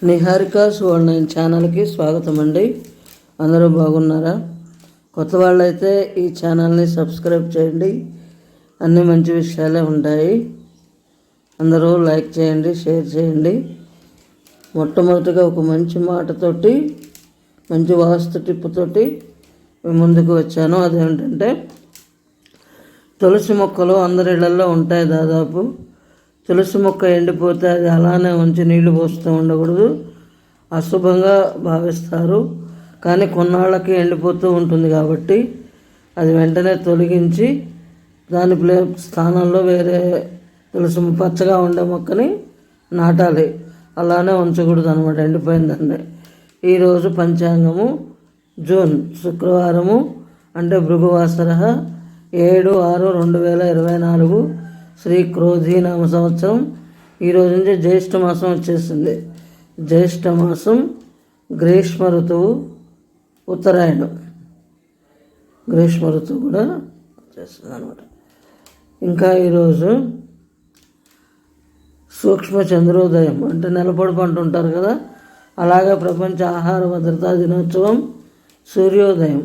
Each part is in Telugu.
నిహారిక సువర్ణ ఛానల్కి స్వాగతం అండి. అందరూ బాగున్నారా? కొత్త వాళ్ళైతే ఈ ఛానల్ని సబ్స్క్రైబ్ చేయండి. అన్ని మంచి విషయాలే ఉంటాయి. అందరూ లైక్ చేయండి, షేర్ చేయండి. మొట్టమొదటిగా ఒక మంచి మాటతోటి, మంచి వాస్తు టిప్పుతోటి ముందుకు వచ్చాను. అదేంటంటే, తులసి మొక్కలు అందరి ఇళ్లలో ఉంటాయి దాదాపు. తులసి మొక్క ఎండిపోతే అది అలానే ఉంచి నీళ్లు పోస్తూ ఉండకూడదు, అశుభంగా భావిస్తారు. కానీ కొన్నాళ్ళకి ఎండిపోతూ ఉంటుంది కాబట్టి అది వెంటనే తొలగించి దాని స్థానంలో వేరే తులసి పచ్చగా ఉండే మొక్కని నాటాలి. అలానే ఉంచకూడదు అనమాట ఎండిపోయిందండి. ఈరోజు పంచాంగము జూన్ శుక్రవారము, అంటే భృగువాసర 7/6/2024 శ్రీ క్రోధీనామ సంవత్సరం. ఈరోజు నుంచి జ్యేష్ఠ మాసం వచ్చేసింది. జ్యేష్ఠ మాసం, గ్రీష్మ ఋతువు, ఉత్తరాయణం. గ్రీష్మ ఋతువు కూడా వచ్చేస్తుంది అనమాట. ఇంకా ఈరోజు సూక్ష్మ చంద్రోదయం, అంటే నెలపొడుపు అంటుంటారు కదా, అలాగే ప్రపంచ ఆహార భద్రతా దినోత్సవం. సూర్యోదయం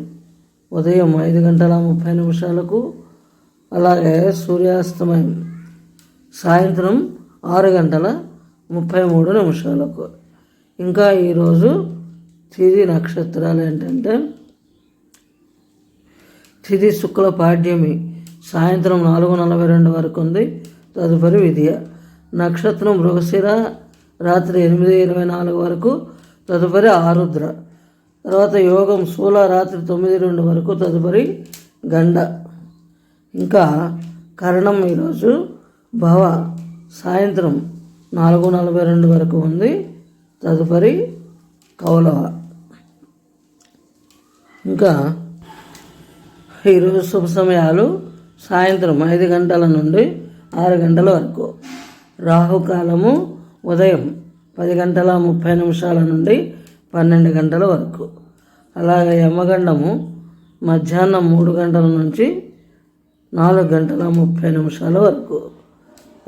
ఉదయం 5:30 అలాగే సూర్యాస్తమయం సాయంత్రం 6:33. ఇంకా ఈరోజు తిథి నక్షత్రాలు ఏంటంటే, తిథి శుక్ల పాడ్యమి సాయంత్రం 4:42 వరకు ఉంది. తదుపరి విధియ. నక్షత్రం మృగశిర రాత్రి 8:24 వరకు, తదుపరి ఆరుద్ర. తర్వాత యోగం శూల రాత్రి 9:02 వరకు, తదుపరి గండ. ఇంకా కరణం ఈరోజు భవ సాయంత్రం 4:42 వరకు ఉంది, తదుపరి కౌలవ. ఇంకా ఈరోజు శుభ సమయాలు సాయంత్రం 5 గంటల నుండి 6 గంటల వరకు. రాహుకాలము ఉదయం 10:30 నుండి 12 గంటల వరకు. అలాగే యమగండము మధ్యాహ్నం 3 గంటల నుంచి 4:30 వరకు.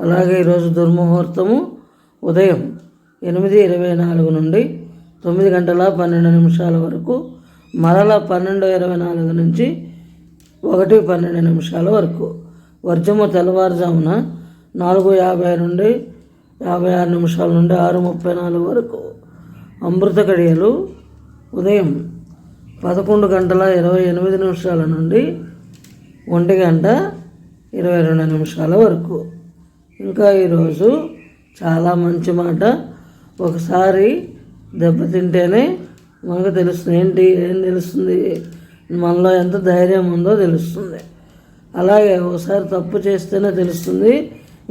అలాగే ఈరోజు దుర్ముహూర్తము ఉదయం 8:24 నుండి 9:12 వరకు, మరలా 12:24 నుంచి 1:12 వరకు. వర్జము తెల్లవారుజామున 4:50 నుండి 56 నుండి 6:34 వరకు. అమృత గడియలు ఉదయం 11:28 నుండి 1:22 వరకు. ఇంకా ఈరోజు చాలా మంచి మాట. ఒకసారి దెబ్బతింటేనే మనకు తెలుస్తుంది. ఏం తెలుస్తుంది? మనలో ఎంత ధైర్యం ఉందో తెలుస్తుంది. అలాగే ఒకసారి తప్పు చేస్తేనే తెలుస్తుంది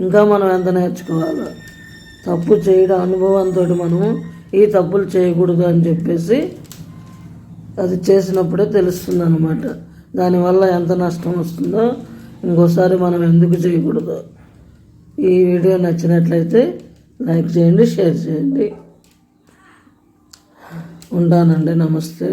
ఇంకా మనం ఎంత నేర్చుకోవాలో. తప్పు చేయడం అనుభవంతో మనము ఈ తప్పులు చేయకూడదు అని చెప్పేసి అది చేసినప్పుడే తెలుస్తుంది అన్నమాట. దానివల్ల ఎంత నష్టం వస్తుందో, ఇంకోసారి మనం ఎందుకు చేయకూడదు. ఈ వీడియో నచ్చినట్లయితే లైక్ చేయండి, షేర్ చేయండి. ఉంటానండి. నమస్తే.